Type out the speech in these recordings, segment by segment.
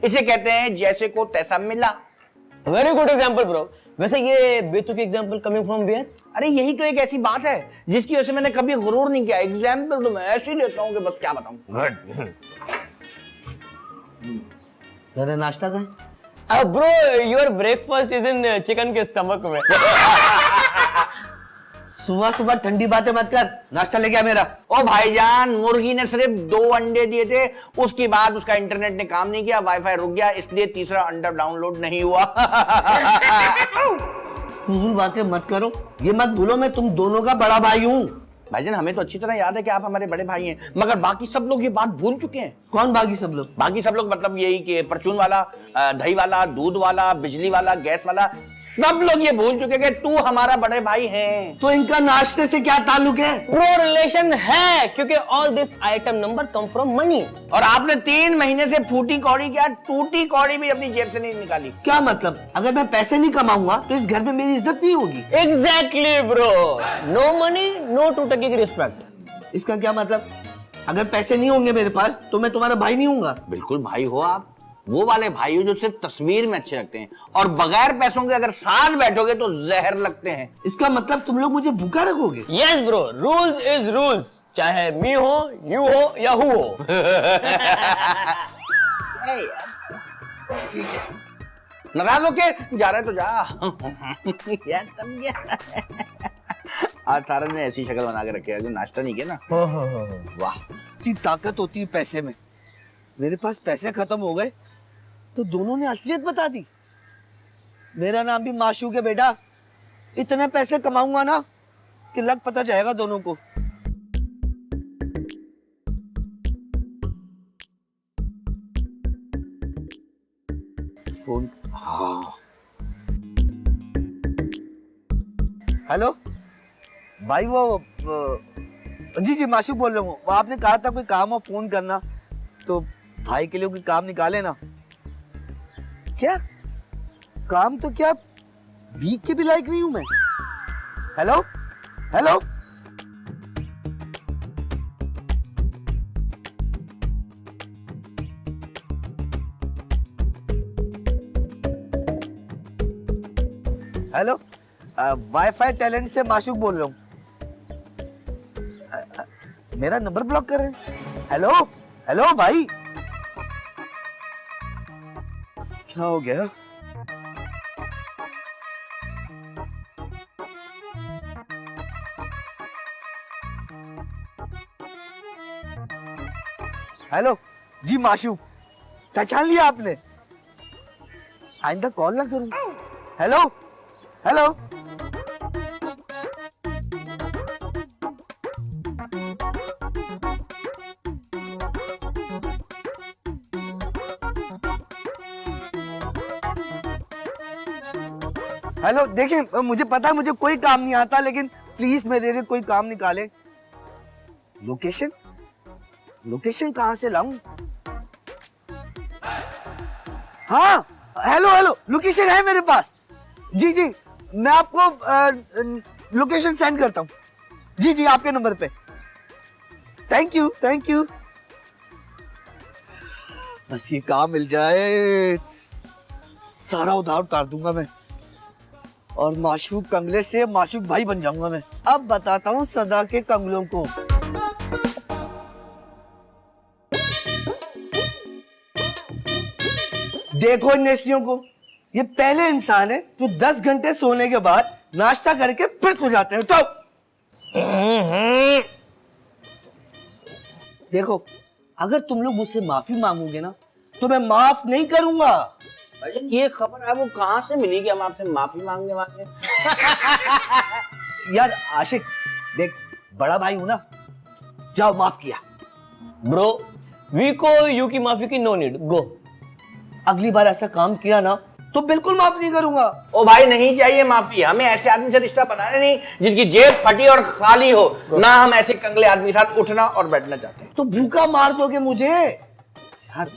इसे कहते हैं जैसे को तैसा मिला। Very good example bro. वैसे ये बेतुकी एग्जांपल कमिंग फ्रॉम वेयर? अरे यही तो एक ऐसी बात है जिसकी वजह से मैंने कभी गुरूर नहीं किया। एग्जाम्पल तो मैं ऐसे ही देता हूँ कि बस क्या बताऊं। गुड। मेरा नाश्ता कहाँ? Bro your breakfast is in chicken के स्टमक में। सुबह सुबह ठंडी बातें मत कर, नाश्ता लेके आ मेरा। ओ भाईजान, मुर्गी ने सिर्फ 2 अंडे दिए थे, उसके बाद उसका इंटरनेट ने काम नहीं किया, वाईफाई रुक गया, इसलिए तीसरा अंडा डाउनलोड नहीं हुआ। फजूल बातें मत करो, ये मत भूलो मैं तुम दोनों का बड़ा भाई हूँ। भाईजान हमें तो अच्छी तरह याद है कि आप हमारे बड़े भाई हैं, मगर बाकी सब लोग ये बात भूल चुके हैं। कौन बाकी सब लोग? बाकी सब लोग मतलब यही कि परचून वाला, दही वाला, दूध वाला, बिजली वाला, गैस वाला, सब लोग ये भूल चुके कि तू हमारा बड़े भाई है। तो इनका नाश्ते से क्या ताल्लुक है? ब्रो रिलेशन है, क्योंकि all this item number come from money. और आपने 3 महीने से फूटी कौड़ी क्या, टूटी कौड़ी भी अपनी जेब से नहीं निकाली। क्या मतलब? अगर मैं पैसे नहीं कमाऊंगा तो इस घर में मेरी इज्जत नहीं होगी। Exactly bro, no money no टू टकी की रिस्पेक्ट। इसका क्या मतलब? अगर पैसे नहीं होंगे मेरे पास तो मैं तुम्हारा भाई नहीं हूँगा। बिल्कुल भाई हो आप, वो वाले भाई हो जो सिर्फ तस्वीर में अच्छे लगते हैं और बगैर पैसों के अगर साथ बैठोगे तो जहर लगते हैं। इसका मतलब तुम लोग मुझे भूखा रखोगे? Yes bro, rules is rules, चाहे मी हो, यू हो या हु हो। नाराज होके जा रहे तो जा। यार तब क्या? आज सारा ने ऐसी शक्ल बना के रखी है, जो नाश्ता नहीं किया ना। वाह, इतनी ताकत होती है पैसे में। मेरे पास पैसे खत्म हो गए तो दोनों ने असलियत बता दी। मेरा नाम भी माशूक है बेटा, इतने पैसे कमाऊंगा ना कि लग पता जाएगा दोनों को। फोन। हाँ, हेलो भाई, वो जी माशूक बोल रहा हूँ। वो आपने कहा था कोई काम हो फोन करना, तो भाई के लिए कोई काम निकाले ना। क्या काम? तो क्या भीख के भी लायक नहीं हूं मैं? Hello hello, hello, wifi talent से माशूक बोल रहा हूँ। मेरा नंबर ब्लॉक कर रहे हैं। हेलो हेलो भाई, क्या हो गया? हेलो जी माशूक, पहचान लिया आपने? आइंदा कॉल ना करूं। हेलो हेलो, हेलो, देखें मुझे पता है मुझे कोई काम नहीं आता, लेकिन प्लीज मेरे लिए कोई काम निकाले। लोकेशन? लोकेशन कहाँ से लाऊं? हाँ, हेलो हेलो, लोकेशन है मेरे पास। जी जी, मैं आपको लोकेशन सेंड करता हूँ। जी जी, आपके नंबर पे। Thank you thank you. बस ये काम मिल जाए, सारा उधार उतार दूंगा मैं और माशूक कंगले से माशूक भाई बन जाऊंगा मैं। अब बताता हूँ सदा के कंगलों को। देखो इन नेस्लियों को, ये पहले इंसान है जो 10 घंटे सोने के बाद नाश्ता करके फिर सो जाते हैं। तो देखो, अगर तुम लोग मुझसे माफी मांगोगे ना तो मैं माफ नहीं करूंगा। ये खबर आपको कहाँ से मिली कि हम आपसे माफी मांगने वाले हैं? यार आशिक, देख बड़ा भाई हूं ना, जाओ माफ किया। ब्रो वी को यू की माफी की नो नीड, गो। अगली बार ऐसा काम किया ना तो बिल्कुल माफ नहीं करूंगा। ओ भाई, नहीं चाहिए माफी, हमें ऐसे आदमी से रिश्ता बनाना नहीं जिसकी जेब फटी और खाली हो ना। हम ऐसे कंगले आदमी साथ उठना और बैठना चाहते हैं। तो भूखा मार दोगे मुझे? यार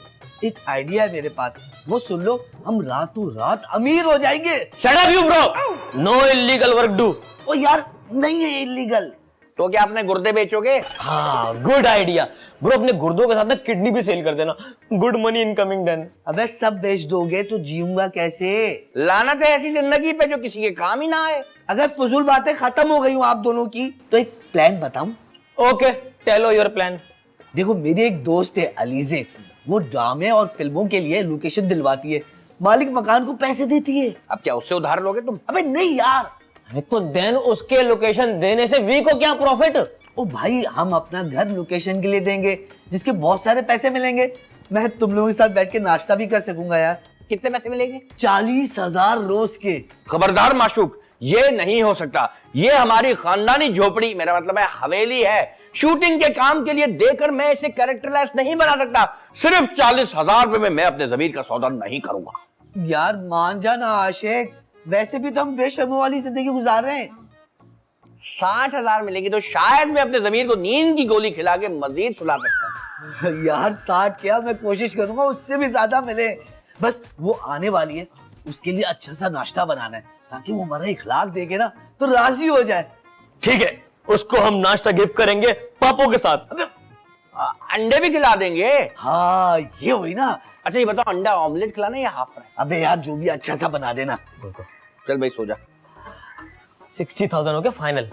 एक आइडिया है मेरे पास, वो सुन लो, हम रातों रात अमीर हो जाएंगे। Shut up you bro, no illegal work do. ओ यार नहीं है इलीगल, तो क्या अपने गुर्दे बेचोगे? हाँ, गुड आइडिया ब्रो, अपने गुर्दों के साथ ना किडनी भी सेल कर देना, गुड मनी इनकमिंग देन। अबे सब बेच दोगे तो जीऊंगा कैसे? लानत है ऐसी जिंदगी पे जो किसी के काम ही ना आए। अगर फजूल बातें खत्म हो गई हूँ आप दोनों की तो एक प्लान बताऊं? Okay, tell your plan. देखो मेरी एक दोस्त है अलीजे, वो ड्रामे और फिल्मों के लिए लोकेशन दिलवाती है, मालिक मकान को पैसे देती है। अब क्या उससे उधार लोगे तुम? अबे नहीं यार, अरे तो देन उसके लोकेशन देने से वी को क्या प्रॉफिट? ओ भाई हम अपना घर लोकेशन के लिए देंगे जिसके बहुत सारे पैसे मिलेंगे। मैं तुम लोगों के साथ बैठ के नाश्ता भी कर सकूंगा यार। कितने पैसे मिलेंगे? 40,000 रोज के। खबरदार माशूक, ये नहीं हो सकता। ये हमारी खानदानी झोपड़ी, मेरा मतलब है हवेली है। शूटिंग के काम के लिए देकर मैं इसे कैरेक्टरलेस नहीं बना सकता। सिर्फ 40,000 रुपए में मैं अपने जमीर का सौदा नहीं करूंगा। यार मान जाना आशिक, वैसे भी तो हम बेशर्मों वाली जिंदगी गुजार रहे हैं। 60,000 मिलेगी तो शायद मैं अपने जमीर को नींद की गोली खिला के मजीद सुला सकता हूँ। यार 60 क्या, मैं कोशिश करूंगा उससे भी ज्यादा मिले। बस वो आने वाली है, उसके लिए अच्छा सा नाश्ता बनाना है ताकि वो हमारा इखलाक देखे ना तो राजी हो जाए। ठीक है, उसको हम नाश्ता गिफ्ट करेंगे पापो के साथ। अंडे भी खिला देंगे। हाँ ये हुई ना। अच्छा ये बताओ, अंडा ऑमलेट खिलाना या हाफ फ्राई? अबे यार जो भी अच्छा सा बना देना। चल भाई सो जा। 60,000 हो गया फाइनल।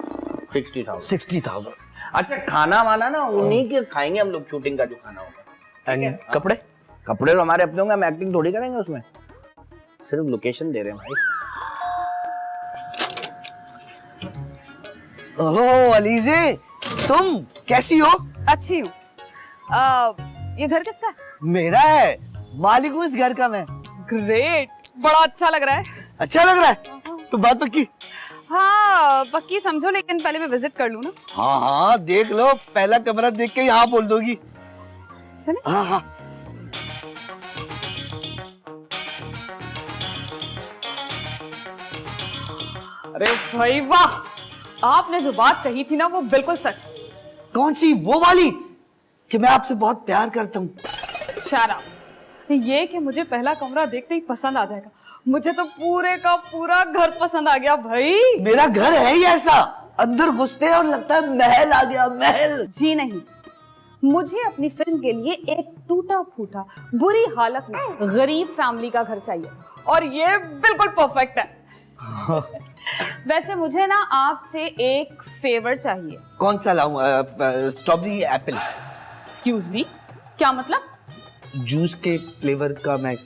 60,000। 60,000 अच्छा खाना वाना ना उन्हीं के खाएंगे हम लोग, शूटिंग का जो खाना होगा। एंड कपड़े? कपड़े तो हमारे अपने होंगे, हम एक्टिंग थोड़ी करेंगे उसमें। सिर्फ लोकेशन दे रहे हैं भाई। ओहो अलीजे, तुम कैसी हो? अच्छी हूँ। ये घर किसका है? मेरा है, मालिक हूँ इस घर का मैं। ग्रेट, बड़ा अच्छा लग रहा है। अच्छा लग रहा है तो बात पक्की? हाँ पक्की समझो, लेकिन पहले मैं विजिट कर लूँ ना। हाँ हाँ देख लो, पहला कमरा देख के यहाँ बोल दोगी। सुने? हाँ हाँ। अरे भाई वाह, आपने जो बात कही थी ना वो बिल्कुल सच। कौन सी वो वाली कि मैं आपसे बहुत प्यार करता हूँ? शराब, ये कि मुझे पहला कमरा देखते ही पसंद आ जाएगा, मुझे तो पूरे का पूरा घर पसंद आ गया भाई। मेरा घर है ही ऐसा, अंदर घुसते हैं और लगता है महल आ गया, महल। जी नहीं, मुझे अपनी फिल्म के लिए एक टूटा फूटा बुरी हालत में गरीब फैमिली का घर चाहिए, और ये बिल्कुल परफेक्ट है। वैसे मुझे ना आपसे एक फेवर चाहिए। कौन सा लाऊं? Strawberry Apple? एक्सक्यूज मी, क्या मतलब? जूस के फ्लेवर का मैं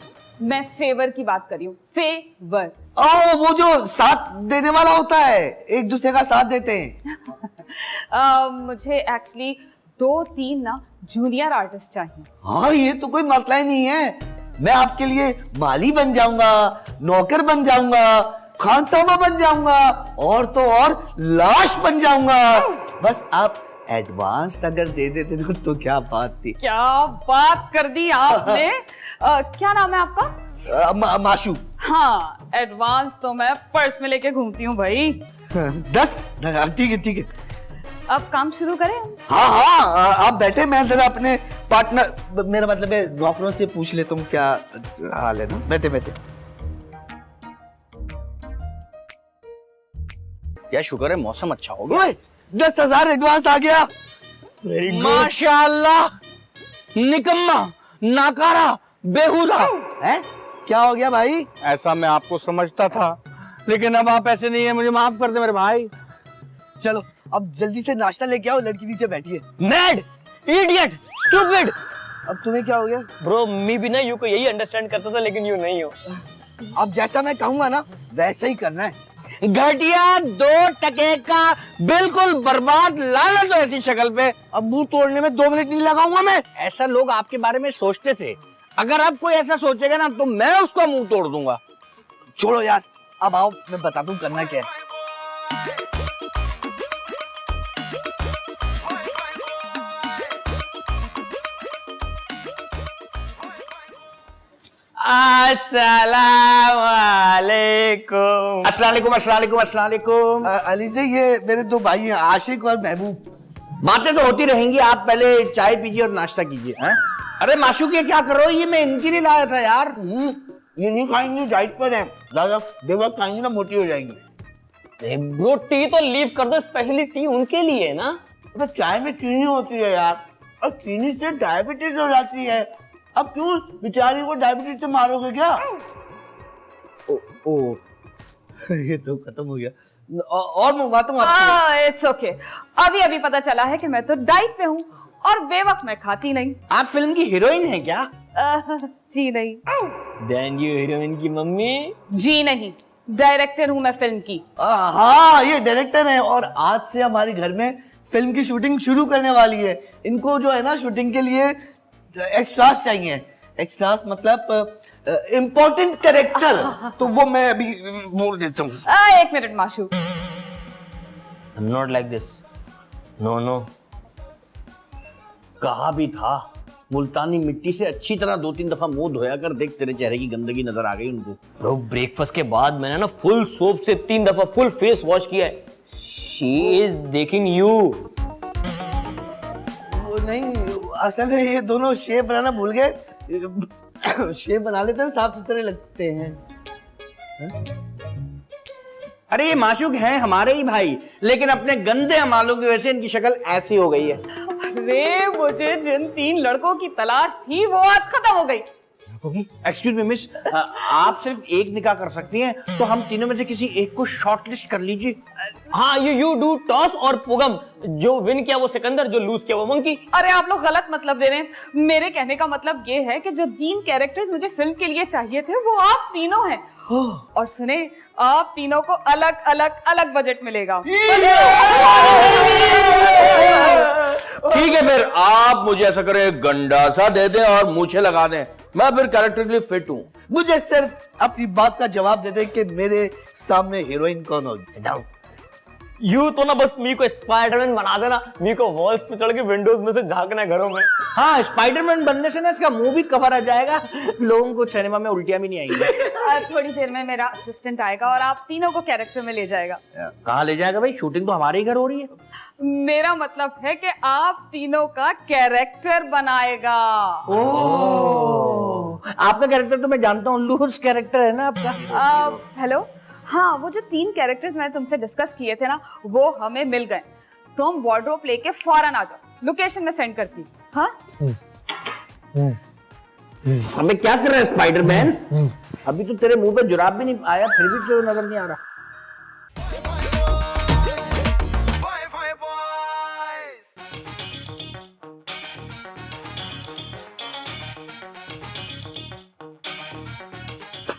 फेवर की बात कर रही हूँ, फेवर। ओ वो जो साथ देने वाला होता है, एक दूसरे का साथ देते हैं। मुझे एक्चुअली 2-3 ना जूनियर आर्टिस्ट चाहिए। हाँ ये तो कोई मसला ही नहीं है, मैं आपके लिए माली बन जाऊंगा, नौकर बन जाऊंगा, खानसामा बन जाऊंगा, और तो और लाश बन जाऊंगा। बस आप एडवांस अगर दे देते तो क्या बात थी। क्या बात कर दी आपने। क्या नाम है आपका? माशू। हाँ, एडवांस तो मैं पर्स में लेके घूमती हूँ भाई। 10? ठीक है ठीक है। अब काम शुरू करें? हाँ हाँ आप बैठे, मैं जरा अपने पार्टनर, मेरा मतलब है नौकरों से पूछ लेता हूँ क्या हाल है ना। बैठे बैठे। क्या शुक्र है मौसम अच्छा हो गया। 10,000 एडवांस आ गया। माशाल्लाह, निकम्मा, नाकारा, बेहुदा। है क्या हो गया भाई? ऐसा मैं आपको समझता था, लेकिन अब आप ऐसे नहीं है, मुझे माफ कर दे मेरे भाई। चलो अब जल्दी से नाश्ता लेके आओ, लड़की नीचे बैठी है। Mad, idiot, stupid. अब तुम्हें क्या हो गया? ब्रो मैं भी ना यू को यही अंडरस्टैंड करता था, लेकिन यू नहीं हो। अब जैसा मैं कहूंगा ना वैसा ही करना है। घटिया 2 टके का बिल्कुल बर्बाद लानत हो ऐसी शक्ल पे। अब मुंह तोड़ने में 2 मिनट नहीं लगाऊंगा मैं। ऐसा लोग आपके बारे में सोचते थे, अगर आप कोई ऐसा सोचेगा ना तो मैं उसका मुंह तोड़ दूंगा। छोड़ो यार, अब आओ मैं बताता हूँ करना क्या है। अस्सलाम वालेकुम। अस्सलामुअलैकुम, अस्सलामुअलैकुम, अस्सलामुअलैकुम। अली से ये मेरे 2 भाई हैं, आशिक और महबूब। बातें तो होती रहेंगी, आप पहले चाय पीजिए और नाश्ता कीजिए। हैं? अरे माशूक ये क्या कर रहे हो? ये मैं इनके लिए लाया था यार। ये नहीं खाएंगे, डाइट पर है, ज्यादा देर बाद खाएंगे ना मोटी हो जाएंगी। ब्रो टी तो लीव कर दो, स्पेशली टी उनके लिए है ना। तो चाय में चीनी होती है यार, और चीनी से डायबिटीज हो जाती है। अब क्यों बेचारी को डायबिटीज से मारोगे क्या? ओ ये तो खत्म हो गया। और मंगवाता हूँ आपसे। It's okay. अभी अभी पता चला है कि मैं तो डाइट पे हूँ और बेवक्त मैं खाती नहीं। आप फिल्म की हीरोइन हैं क्या? जी नहीं। देन यू हीरोइन की मम्मी? जी नहीं, डायरेक्टर हूँ मैं फिल्म की। हाँ ये डायरेक्टर है, और आज से हमारे घर में फिल्म की शूटिंग शुरू करने वाली है। इनको जो है ना शूटिंग के लिए एक्स्ट्रास चाहिए। एक्स्ट्रास मतलब इम्पोर्टेंट कैरेक्टर, तो वो मैं अभी बोल देता हूँ। एक मिनट माशूक। Not like this, no no. कहा भी था मुल्तानी मिट्टी से अच्छी तरह 2-3 दफा मुंह धोया कर, देख तेरे चेहरे की गंदगी नजर आ गई उनको। ब्रो ब्रेकफास्ट के बाद मैंने ना फुल सोप से 3 दफा फुल फेस वॉश किया है। शी इज देखिंग यू। वो नहीं, असल में ये दोनों शेप बनाना भूल गए। शेप बना लेते हैं, साफ सुथरे लगते हैं। अरे ये माशूक हैं हमारे ही भाई, लेकिन अपने गंदे अमालों की वजह से इनकी शक्ल ऐसी हो गई है। अरे मुझे जिन 3 लड़कों की तलाश थी वो आज खत्म हो गई। एक्सक्यूज मी मिस, आप सिर्फ एक निकाह कर सकती हैं, तो हम तीनों में से किसी एक को शॉर्टलिस्ट कर लीजिए। हाँ यू डू टॉस और पुगम। जो विन किया वो सिकंदर, जो लूज किया वो मंकी। अरे आप लोग गलत मतलब दे रहे हैं। मेरे कहने का मतलब ये है कि जो 3 कैरेक्टर्स मुझे फिल्म के लिए चाहिए थे वो आप तीनों हैं। और सुने, आप तीनों को अलग अलग अलग बजट मिलेगा। ठीक है, फिर आप मुझे ऐसा करें, गंडा सा दे दें और मूछे लगा दें, मैं फिर कैरेक्टर के लिए फिट हूँ। मुझे सिर्फ अपनी बात का जवाब दे दे कि मेरे सामने हीरोइन कौन होगी। यू तो ना बस मी को स्पाइडरमैन बना देना, मी को वॉल्स पे चढ़ के विंडोज में से झांकना है घरों में। हाँ, स्पाइडरमैन बनने से ना इसका मुंह भी कवर आ जाएगा, लोगों को सिनेमा में उल्टियां भी नहीं आएंगी। थोड़ी देर में मेरा असिस्टेंट आएगा और आप तीनों को कैरेक्टर में ले जाएगा। कहाँ ले जाएगा भाई? शूटिंग तो हमारे ही घर हो रही है। मेरा मतलब है कि आप तीनों का कैरेक्टर बनाएगा। आपका कैरेक्टर तो मैं जानता हूँ, लूज कैरेक्टर है ना आपका। हेलो, हाँ वो जो 3 कैरेक्टर्स मैंने तुमसे डिस्कस किए थे ना, वो हमें मिल गए। तुम वार्डरोब लेके फौरन आ जाओ, लोकेशन में सेंड करती हूँ। हाँ हमें क्या कर रहा है स्पाइडरमैन? अभी तो तेरे मुंह पे जुराब भी नहीं आया, फिर भी क्यों नजर नहीं आ रहा?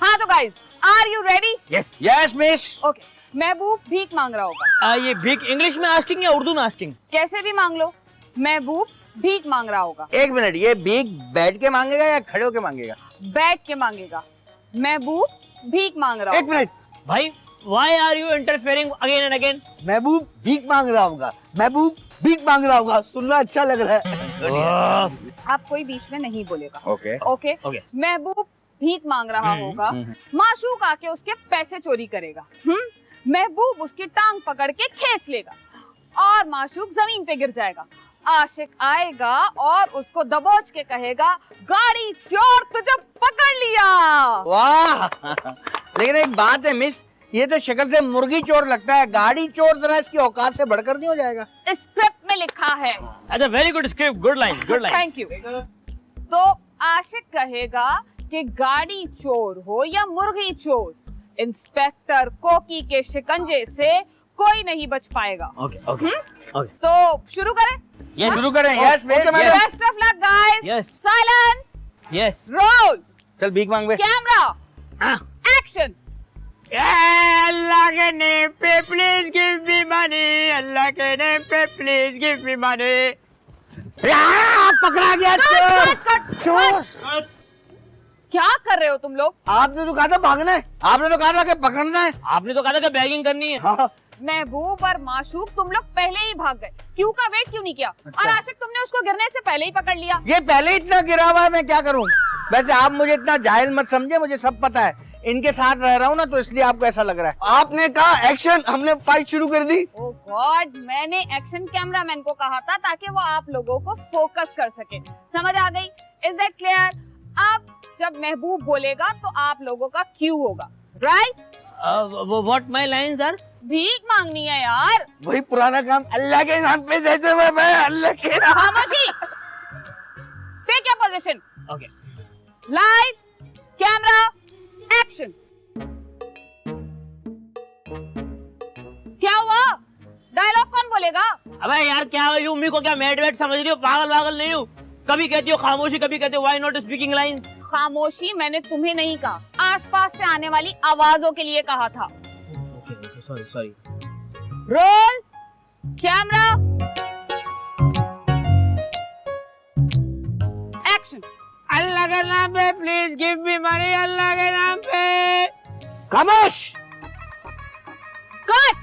हाँ तो guys, are you ready? Yes yes miss. Okay, महबूब भीख मांग रहा होगा। ये भीख इंग्लिश में आस्किंग या उर्दू में आस्किंग? कैसे भी मांग लो, महबूब भीख मांग रहा होगा। एक मिनट, ये भीख बैठ के मांगेगा या खड़े होके मांगेगा? बैठ के मांगेगा। महबूब भीख मांग रहा एक होगा। मिनट, भाई why are you interfering again and again? महबूब भीख मांग रहा होगा। महबूब भीख मांग रहा होगा, सुनना अच्छा लग रहा है। आप कोई बीच में नहीं बोलेगा। Okay okay okay. महबूब भीख मांग रहा होगा, माशूक आके उसके पैसे चोरी करेगा। महबूब उसकी टांग पकड़ के खींच लेगा और माशूक जमीन पे गिर जाएगा। आशिक आएगा और उसको दबोच के कहेगा, गाड़ी चोर तुझे पकड़ लिया। वाह लेकिन एक बात है मिस, ये तो शक्ल से मुर्गी चोर लगता है, गाड़ी चोर जरा इसकी औकात से बढ़कर नहीं हो जाएगा? स्क्रिप्ट में लिखा है। अच्छा very good script, good line, good line. Thank you. तो आशिक कहेगा कि गाड़ी चोर हो या मुर्गी चोर, इंस्पेक्टर कोकी के शिकंजे से कोई नहीं बच पाएगा। Okay okay okay. तो शुरू करें? यस शुरू करें। Yes miss. Best of luck guys. Yes. Silence, yes. Roll, चल भीख मांग बे। Camera, action. अल्लाह के नेम पे प्लीज गिव मी मनी, अल्लाह के नेम पे प्लीज गिव मी मनी। पकड़ा गया चोर। क्या कर रहे हो तुम लोग? आपने तो कहा था भागना है। आपने तो कहा था कि पकड़ना है। आपने तो कहा था कि बैगिंग करनी है। हाँ। महबूब और माशूक तुम लोग पहले ही भाग गए, क्यों का वेट क्यों नहीं किया? और आशिक तुमने उसको गिरने से पहले ही पकड़ लिया। ये पहले ही इतना गिरा हुआ है, मैं क्या करूं? वैसे आप मुझे इतना जाहिल मत समझे, मुझे सब पता है, इनके साथ रह रहा हूँ ना, तो इसलिए आपको ऐसा लग रहा है। आपने कहा एक्शन, हमने फाइट शुरू कर दी। ओह गॉड, मैंने एक्शन कैमरामैन को कहा था ताकि वो आप लोगों को फोकस कर सके। समझ आ गई? Is that clear? अब जब महबूब बोलेगा तो आप लोगों का क्यू होगा, right? What my lines are? भीख मांगनी है यार। वही पुराना काम, अल्लाह के नाम पे जैसे मैं अल्लाह के नाम। खामोशी। Take your position. Okay light camera action. क्या हुआ? डायलॉग कौन बोलेगा? अबे यार क्या हुई, उम्मी को क्या मेड वेड समझ रही हो? पागल वागल नहीं हूँ। कभी कहती हो खामोशी, कभी कहती हो व्हाई नॉट स्पीकिंग लाइंस। खामोशी मैंने तुम्हें नहीं कहा, आसपास से आने वाली आवाजों के लिए कहा था। Okay sorry sorry. Roll camera action. अल्लाह के नाम पे प्लीज गिव मी मनी, अल्लाह के नाम पे। खामोश। कट।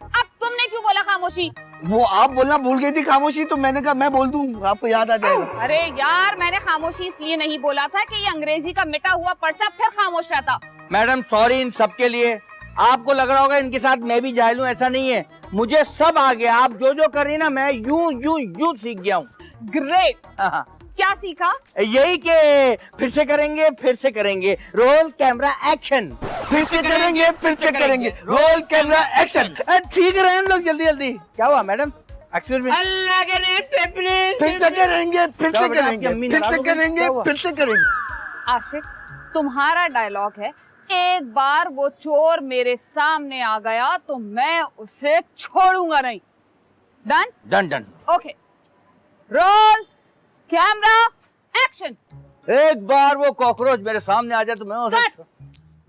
अब तुमने क्यों बोला खामोशी? वो आप बोलना भूल गई थी खामोशी, तो मैंने कहा मैं बोल दूं, आपको याद आ जाएगा। अरे यार मैंने खामोशी इसलिए नहीं बोला था कि ये अंग्रेजी का मिटा हुआ पर्चा फिर खामोश रहता। मैडम सॉरी इन सब के लिए। आपको लग रहा होगा इनके साथ मैं भी जाहिल हूँ, ऐसा नहीं है, मुझे सब आ गया। आप जो जो कर रही ना, मैं यूं सीख गया हूँ। ग्रेट। हाँ, क्या सीखा? यही के फिर से करेंगे, रोल कैमरा एक्शन। फिर से करेंगे, रोल कैमरा एक्शन। ठीक है हम लोग, जल्दी जल्दी। क्या हुआ मैडम? Excuse me. अल्लाह के नाम पे प्लीज। फिर से करेंगे, क्या बेटा, आपकी अम्मी नाराज हो गई? फिर से करेंगे। आशिक तुम्हारा डायलॉग है, एक बार वो चोर मेरे सामने आ गया तो मैं उसे छोड़ूंगा नहीं। Done? Done. Okay role camera action. एक बार वो कॉकरोच मेरे सामने आ जाए तो मैं उसे कट।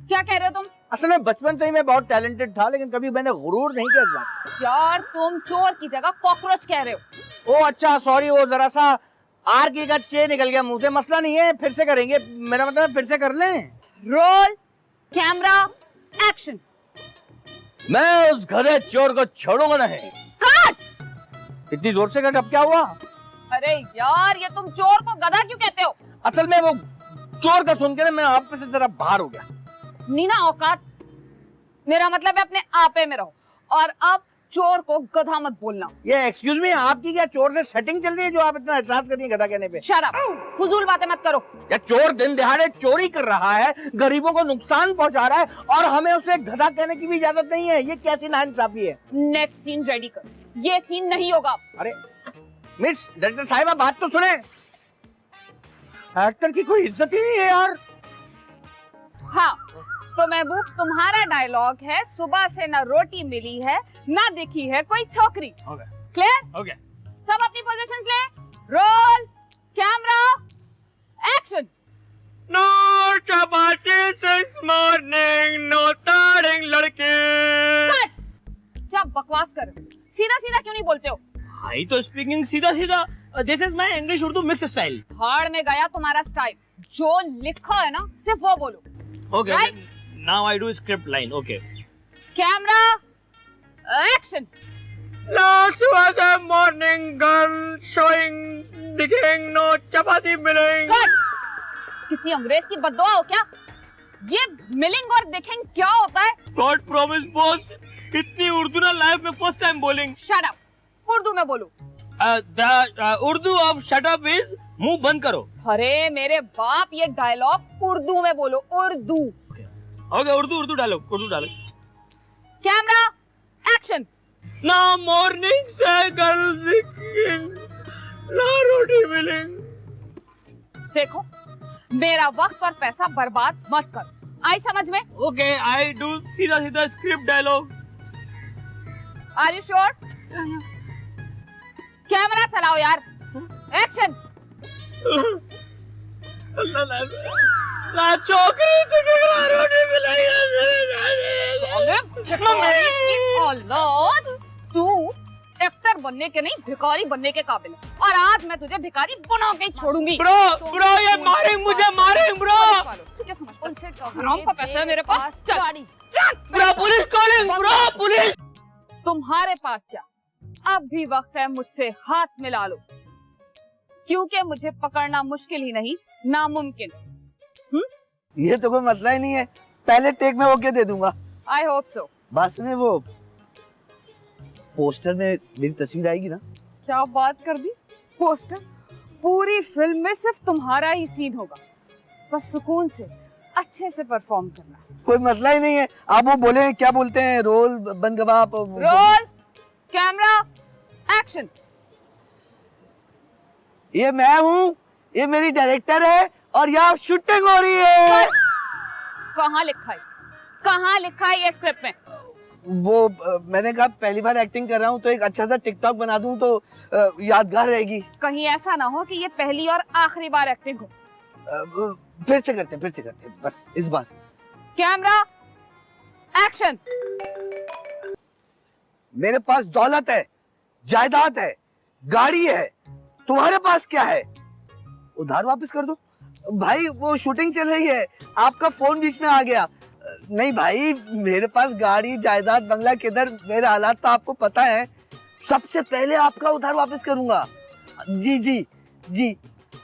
क्या कह रहे हो तुम? असल में बचपन से ही मैं बहुत टैलेंटेड था, लेकिन कभी मैंने गुरूर नहीं किया इस बात। यार तुम चोर की जगह कॉकरोच कह रहे हो। ओ अच्छा सॉरी, वो जरा सा आर की का चे निकल गया मुंह से। मसला नहीं है, फिर से करेंगे, मेरा मतलब फिर से कर लें। Role camera action. मैं उस गधे चोर को छोड़ूंगा नहीं। कट। इतनी जोर से कट, अब क्या हुआ? अरे यार ये तुम चोर को गधा क्यों कहते हो? असल में वो चोर का सुन के ना मैं आप पे से जरा बाहर हो गया। नीना औकात, मेरा मतलब है अपने आपे में रहो, और अब चोर को गधा मत बोलना। ये एक्सक्यूज मी, आपकी क्या चोर से सेटिंग चल रही है जो आप इतना एहसास कर रही है गधा कहने पे? शट अप, फजूल बातें मत करो। या चोर दिन दिहाड़े चोरी कर रहा है, गरीबों को नुकसान पहुंचा रहा है, और हमें उसे गधा कहने की भी इजाजत नहीं है। ये कैसी नाइंसाफी है? नेक्स्ट सीन रेडी कर, ये सीन नहीं होगा। अरे मिस डायरेक्टर साहिबा, बात तो सुने। एक्टर की कोई इज्जत ही नहीं है यार। हाँ तो महबूब तुम्हारा डायलॉग है, सुबह से ना रोटी मिली है ना दिखी है कोई छोकरी। क्लियर? ओके सब अपनी पोजीशंस ले। Role camera action. नो चपाती सिंस मॉर्निंग, नो तारिंग लड़के। कट। क्या बकवास कर रहे हो? सीधा सीधा क्यों नहीं बोलते हो? आई तो स्पीकिंग सीधा सीधा। This is my English Urdu mix style. भाड़ में गया तुम्हारा स्टाइल, जो लिखा है ना सिर्फ वो बोलो। Okay Right? Now I do script line. Okay camera action. Last was a morning girl showing digging, no chapati milling. Cut. किसी अंग्रेज की बद्दुआ हो क्या? ये मिलिंग और दिखेंग क्या होता है? God promise boss, इतनी उर्दू ना लाइफ में first time bowling. Shut up, Urdu में बोलो। The Urdu of shut up is मुंह बंद करो। अरे मेरे बाप, ये डायलॉग उर्दू में बोलो, उर्दू। ओके उर्दू डालो, उर्दू डालो। Camera action. ना मॉर्निंग से गर्ल ना रोटी मिलिंग। देखो मेरा वक्त और पैसा बर्बाद मत कर, आई समझ में? ओके आई डू सीधा सीधा script dialogue. Are you sure? Camera चलाओ यार, एक्शन। ना छोकरी तो केवल रोटी मिलेगी। औलाद, तू एक्टर बनने के नहीं भिखारी बनने के काबिल है, और आज मैं तुझे भिखारी बना के छोड़ूंगी। ब्रो ये मारेंगे मुझे, मारेंगे ब्रो। क्या समझता है? हराम का पैसा है मेरे पास। चल bro police calling, bro police. तुम्हारे पास क्या? अब भी वक्त है, मुझसे हाथ मिला लो, क्योंकि मुझे पकड़ना मुश्किल ही नहीं नामुमकिन। ये तो कोई मसला ही नहीं है, पहले टेक में ओके दे दूंगा। I hope so. बस में वो पोस्टर में मेरी तस्वीर आएगी ना? क्या बात कर दी, पोस्टर? पूरी फिल्म में सिर्फ तुम्हारा ही सीन होगा, बस सुकून से अच्छे से परफॉर्म करना। कोई मसला ही नहीं है, आप वो बोले क्या बोलते हैं, रोल बन गवा आप। Role camera action. ये मैं हूँ, ये मेरी डायरेक्टर है और यहाँ शूटिंग हो रही है। कहाँ लिखा है, कहाँ लिखा है ये स्क्रिप्ट में? वो मैंने कहा पहली बार एक्टिंग कर रहा हूँ तो एक अच्छा सा टिकटॉक बना दूँ तो यादगार रहेगी। कहीं ऐसा ना हो कि ये पहली और आखिरी बार एक्टिंग हो। फिर से करते हैं बस इस बार। Camera action. मेरे पास दौलत है, जायदाद है, गाड़ी है, तुम्हारे पास क्या है? उधार वापस कर दो भाई, वो शूटिंग चल रही है, आपका फोन बीच में आ गया। नहीं भाई, मेरे पास गाड़ी जायदाद बंगला किधर, मेरे हालात तो आपको पता है। सबसे पहले आपका उधार वापस करूंगा। जी जी जी,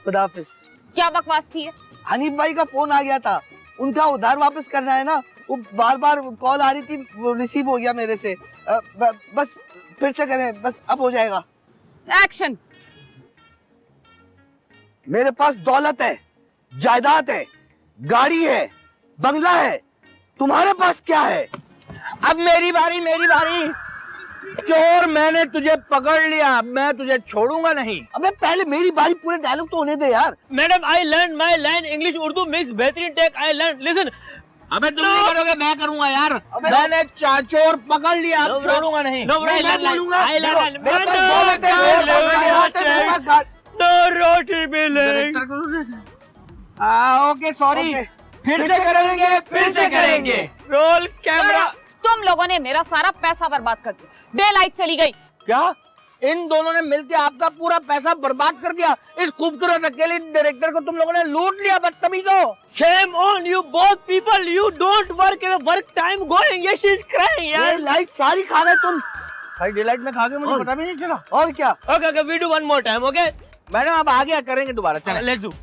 खुदा हाफिज। क्या बकवास थी ये? हनीफ भाई का फोन आ गया था, उनका उधार वापस करना है ना, वो बार बार कॉल आ रही थी, वो रिसीव हो गया मेरे से। बस फिर से करें, बस अब हो जाएगा। एक्शन। मेरे पास दौलत है, जायदाद है, गाड़ी है, बंगला है, तुम्हारे पास क्या है? अब मेरी बारी। चोर, मैंने तुझे पकड़ लिया, मैं तुझे छोड़ूंगा नहीं। अबे पहले मेरी बारी, पूरे डायलॉग तो होने दे यार। Madam I learn my land English Urdu mix बेहतरीन टेक आई लर्न लिसन। अबे तुम नहीं करोगे, मैं करूंगा यार। मैंने चोर पकड़ लिया, अब छोड़ूंगा नहीं। नो मैं बोलूंगा, आई मेरे लर्न पास दौलत है, जायदाद है, नो रोटी मिलेगी। ओके सॉरी, फिर से करेंगे। Roll camera. तुम लोगों ने मेरा सारा पैसा बर्बाद कर दिया, डे लाइट चली गई। क्या इन दोनों ने मिलकर आपका पूरा पैसा बर्बाद कर दिया? इस खूबसूरत अकेले डायरेक्टर को तुम लोगों ने लूट लिया, बदतमीजों। Shame on you both people. You don't work in a work time going. Yes, she's crying. ये यार। लाइट सारी खा रहे तुम। भाई डिलाइट में खा के मुझे पता भी नहीं चला। और क्या? Okay, we do one more time. Okay. Madam अब आगे करेंगे दोबारा, चलें। Let's do.